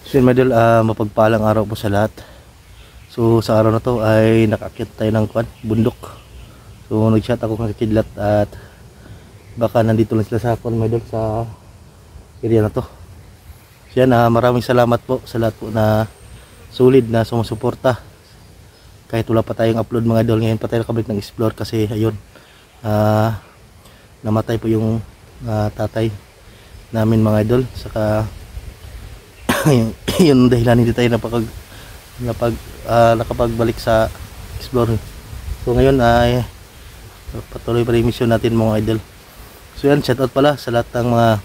So yun mga idol, mapagpalang araw po sa lahat. So sa araw na to ay nakaakyat tayo ng bundok. So nag-chat ako ng kidlat at baka nandito lang sila sa mga idol sa area na to. So yan, maraming salamat po sa lahat po na solid na sumusuporta. Kahit wala pa tayong upload mga idol, ngayon pa tayo nakabalik ng explore kasi ayun, namatay po yung tatay namin mga idol. Saka yun dahilan hindi tayo nakapagbalik sa explore. So ngayon ay patuloy pa rin mission natin mga idol. So yan, shout out pala sa lahat ng mga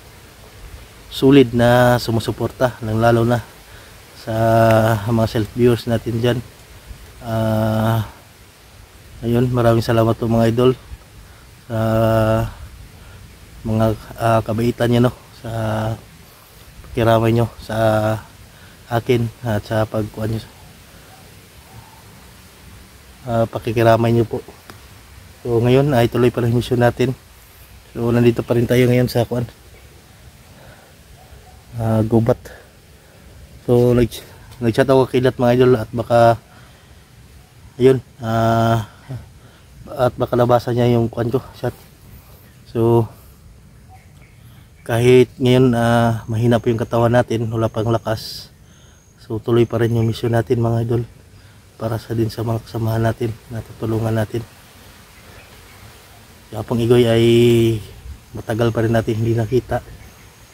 solid na sumusuporta, lalo na sa mga self viewers natin dyan. Ayun, maraming salamat po mga idol sa mga kabaitan nyo, no, sa pakiramay nyo sa akin at sa pagkuhan nyo, pakikiramay nyo po. So ngayon ay tuloy pa rin mission natin. So nandito pa rin tayo ngayon sa gubat. So nag-chat ako kilat mga idol at baka ayun, at baka labasan niya yung kuhan ko shot. So kahit ngayon mahina po yung katawan natin, wala pang lakas, so tuloy pa rin yung mission natin mga idol, para sa din sa mga kasamahan natin, natutulungan natin. Yung Apong Igoy ay matagal pa rin natin hindi nakita,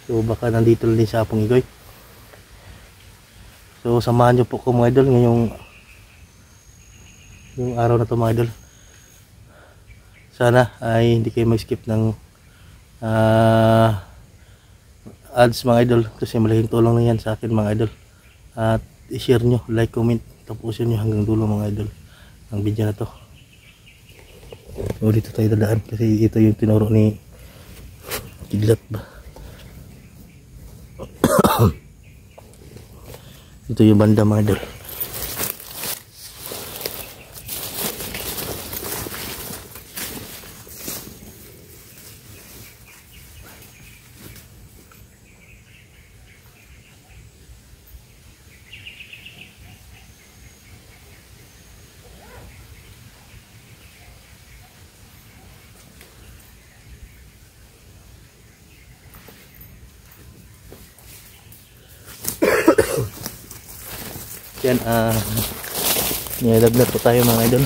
so baka nandito din sa Apong Igoy. So samahan nyo po ko mga idol ngayong yung araw na to mga idol. Sana ay hindi kayo mag-skip ng ads mga idol, kasi malaking tulong na yan sa akin mga idol. At i-share nyo, like, comment, tapusin nyo hanggang dulo mga idol ang video na to. So dito tayo dadaan kasi ito yung tinuro ni Kidlat ba. Ito yung banda mga idol. Yan, nilagnat po tayo mga idol.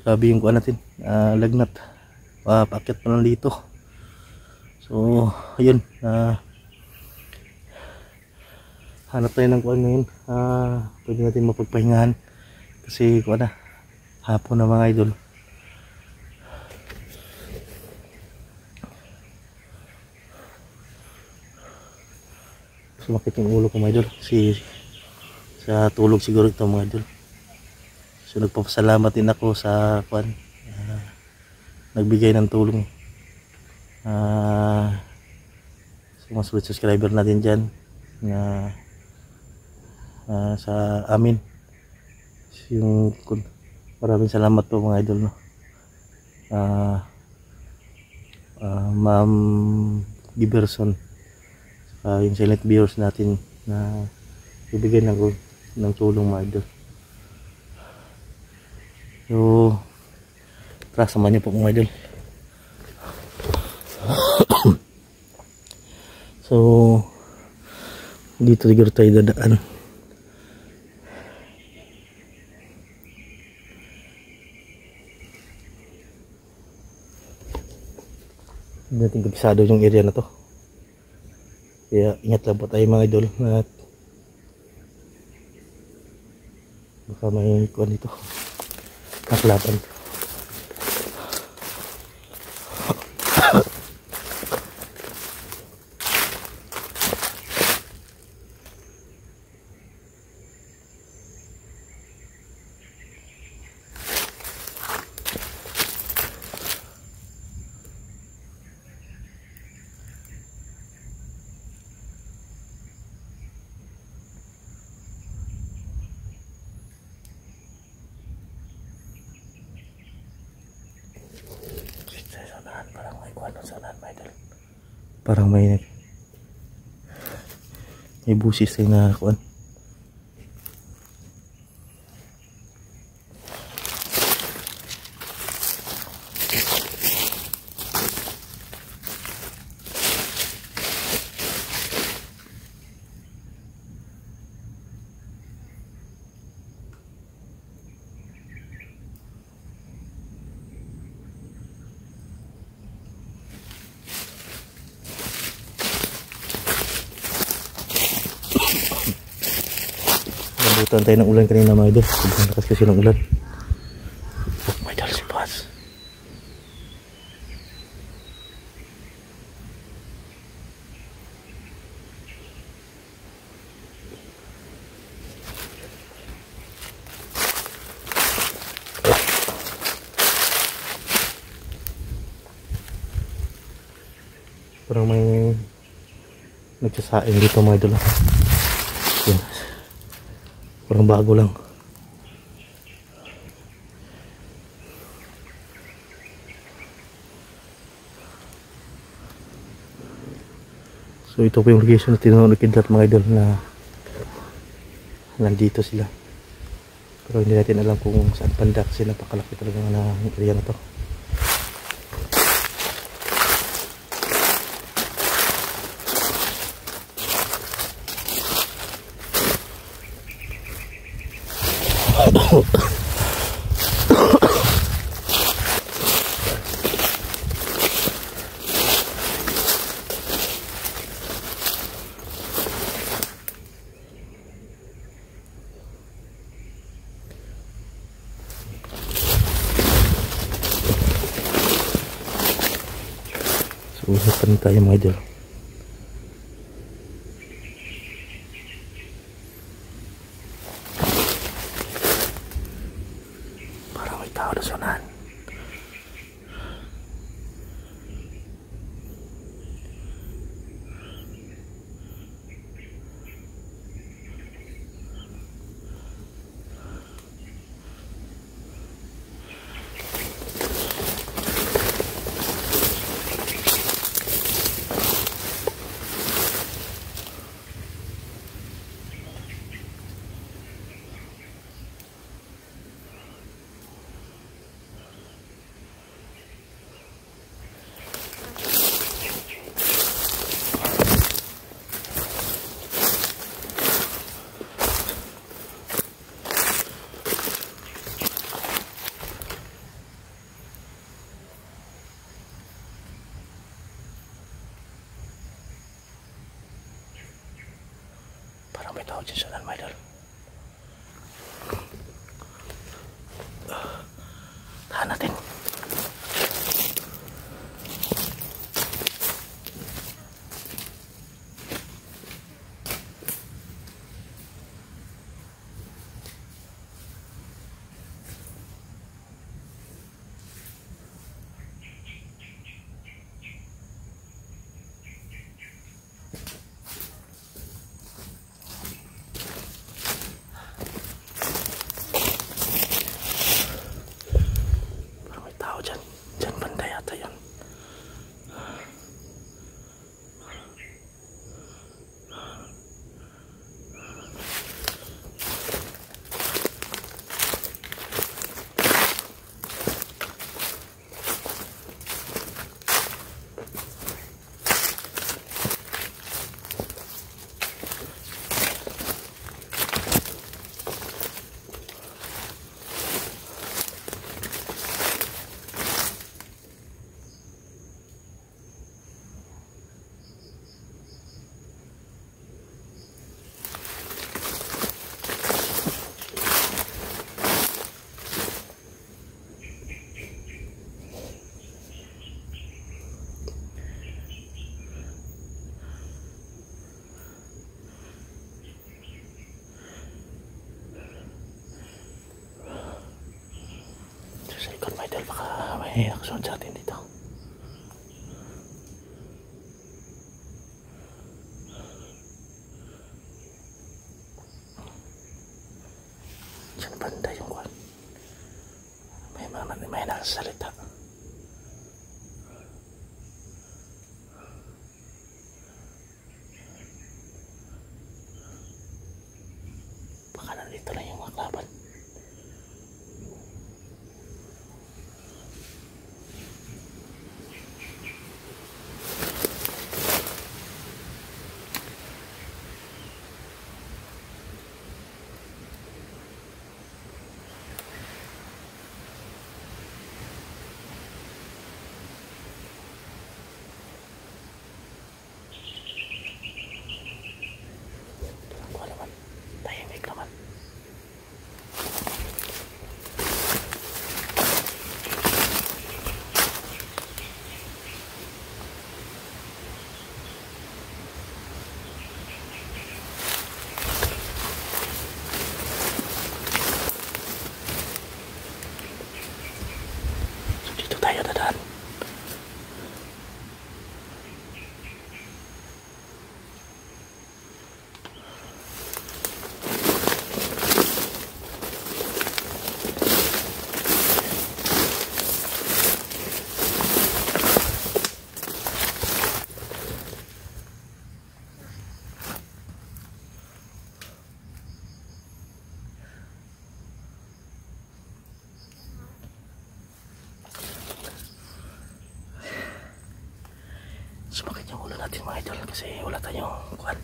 Grabe yung kuha natin, lagnat, paakyat pa lang dito. So ayun, hanap tayo ng kuha ngayon, pwede natin mapagpahingahan kasi kuha na, hapon na mga idol. Sumakit yung ulo ko mga idol kasi sa tulog siguro ito mga idol. So nagpapasalamat din ako sa nagbigay ng tulong sa mga solid subscriber natin dyan na sa amin. Yung maraming salamat po mga idol, no. Ma'am Giberson, yung silent viewers natin na ibigay ng tulong mga idol. So tara, samahan niyo po mga idol. So dito siguro tayo dadaan. Hindi natin kabisado yung area na to, kaya ingat lang po tayo mga idol, at baka may kuhan dito, naklapan. Parang may May busis ay na kuan. Nabutan tayo ng ulan kanina mga idol. Sobrang lakas kasi ng ulan. Oh my God, si Paz. Parang may nagsasaing dito mga idol. Yan. Parang bago lang. So ito po yung location na tinanong kidlat mga idol na nandito sila. Pero hindi natin alam kung saan banda kasi napakalaki talaga ng area na to. So usapan tayo mga idol. Parang may tao na sunan. Parang may tao dyan sa mga idol. Tahan natin. Diyan banda yata yun. Sa likod mga idol, baka may nakasuhan sa atin dito. Diyan banda yung kwan. May nakasalita. Tanggal natin mga idol kasi wala tayong kuhan,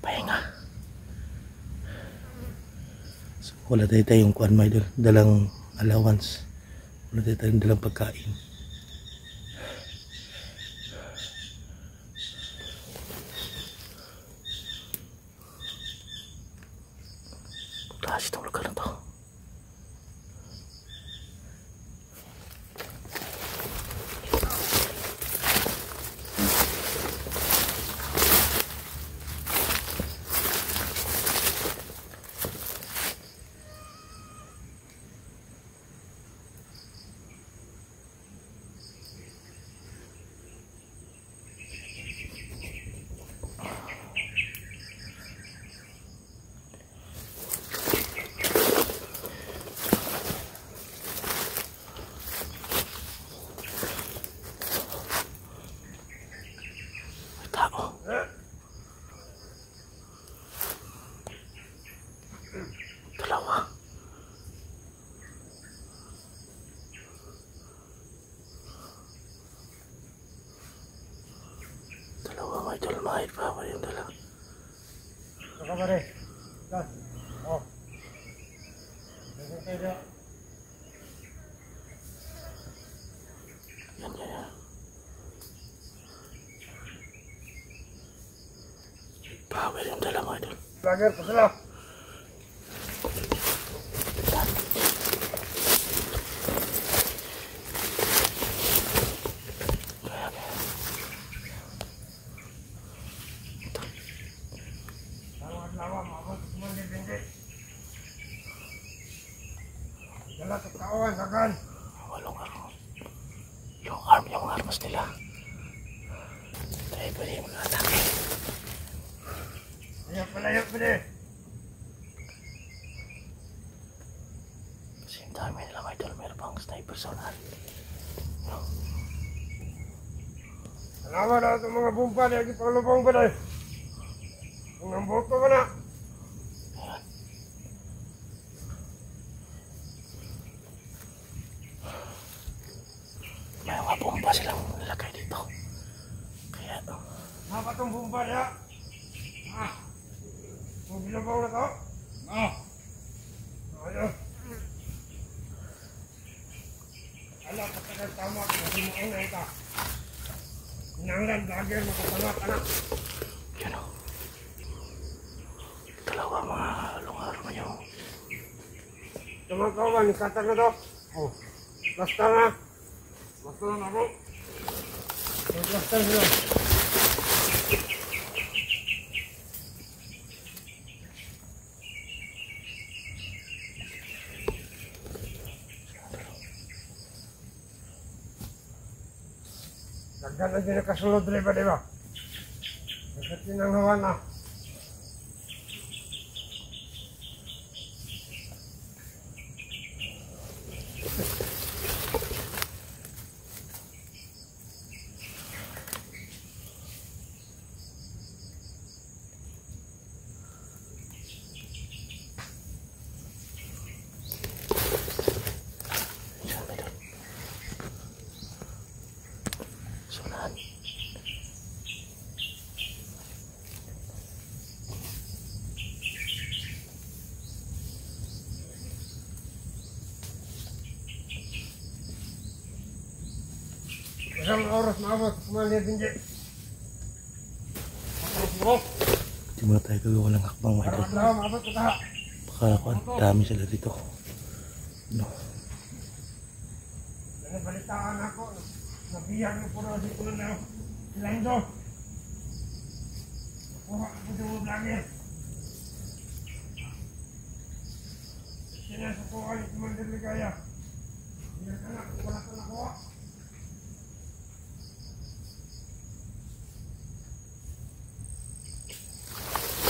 pahinga. So, wala tayong kuhan mga idol, dalang allowance. Wala tayong dalang pagkain. Taas itong lugar na to. Tao. Dalawa. Dalawa mga idol, mahit pa ba yung dalawa? Saka pare. Oh. Yan, yan, yan. Power yung dalawa mga idol. Lager pa sila. Lawa, mabot man dipindi. Dala sa kawan, sagan. Walong arm. Long arm yung armas nila. Tayo pwede yung mga atake. Layak pala. Kasi yung dami nila mga idol, meron pang sniper sonar. Salamat daw sa mga bumpa na yung panglubong ba dahil. Kung ang boto ka na. Ayan. May mga bomba silang nilagay dito. Kaya, Dapat ang bumpa niya. Kung bilabong na to. Ayun. Alam, katagal tama kung hindi mo ang ita. Nanglan bagay mo katangat anak. yun o. Dalawa mga lungar mo yung Tumagawa ni katag na to. Basta na. Basta na ako. Basta sila. Nagdan na din nakasulod rin ba, diba? Nagkatinanghawan na. Diyan may doon. Sunan. Isang oras maabot, kumalit din dyan. Maabot. Di mo na tayo gagawa ng hakbang mga idol. Maabot ka. Baka kuhan, dami sila dito. No. Nabalitaan ako. Nabiyag na puro dito na daw. Lando. Nakuha ako dito vlogger. Sinasukuhan ni Commander Ligaya. Hindi ka na, wala ka nakuha.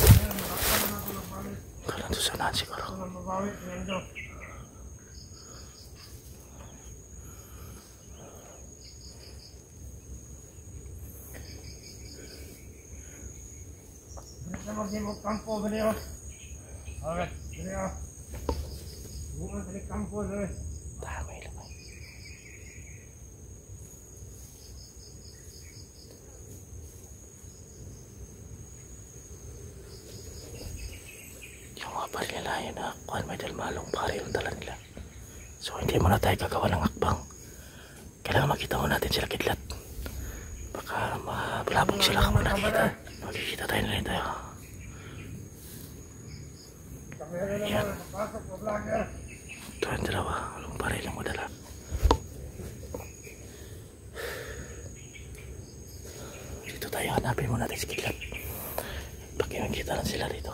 Ayan, makakala na ako nabalik. Kailan to sunan siguro. Ako na mabawi, Lando. Bisa mag-imog kampo ba niyo? Okay, niyo. Bukan sa kampo niyo. Dami lang. tayo na kuhan may dalmalong pare yung dala nila. So hindi muna tayo gagawa ng akbang. Kailangan makita mo natin sila kidlat. Baka mabalabog sila kapag nakikita. Makikita tayo na rin tayo. Yan. Ito yung dalawa. Walang pare lang madala. Dito tayo hanapin mo natin si kidlat. Baka makikita lang sila dito.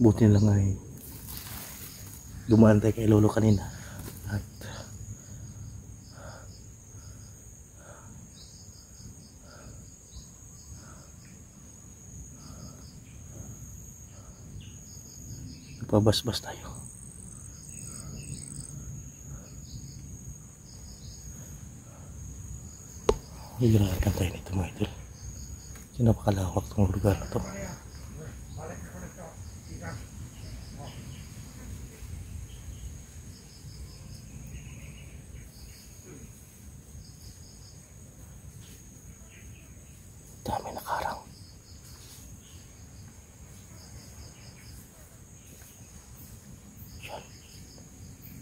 Buti na lang ay dumaan tayo kay Lolo kanina at nagpabasbas tayo. Higirakan tayo nito mga idol. Napakalawak itong lugar na ito. Dami nakarang. Yan.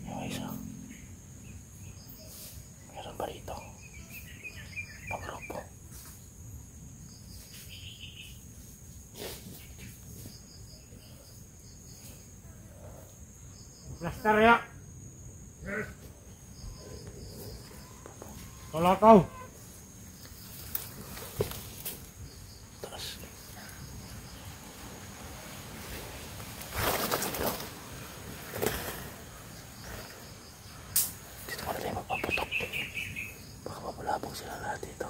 Yung isa. Meron pa rito. Pagrupo. Plaster ya. Kalakaw. Dito mo na tayo mapaputok. Baka mapulabog sila lahat dito.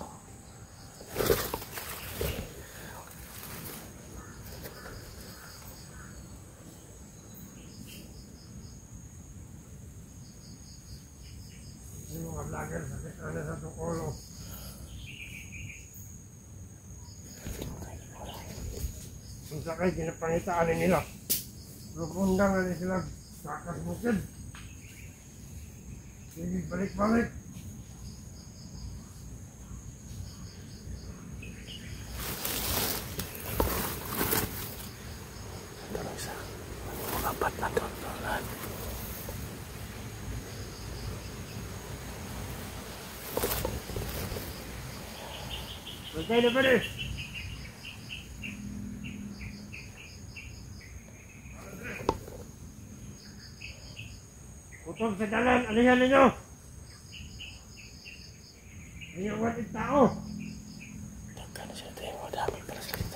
Yung mga vlogger sa Tukolo. Kung sakay, ginapangitaan nila. Lupundang na sila sakas bukid. Sige, balik-balik. Ito lang isa. Mga apat na doon lahat. Magkay na ba rin? Utog sa dalan, alihan ninyo! Ayaw watit tao! Tagka na sila tayo, madami para sila.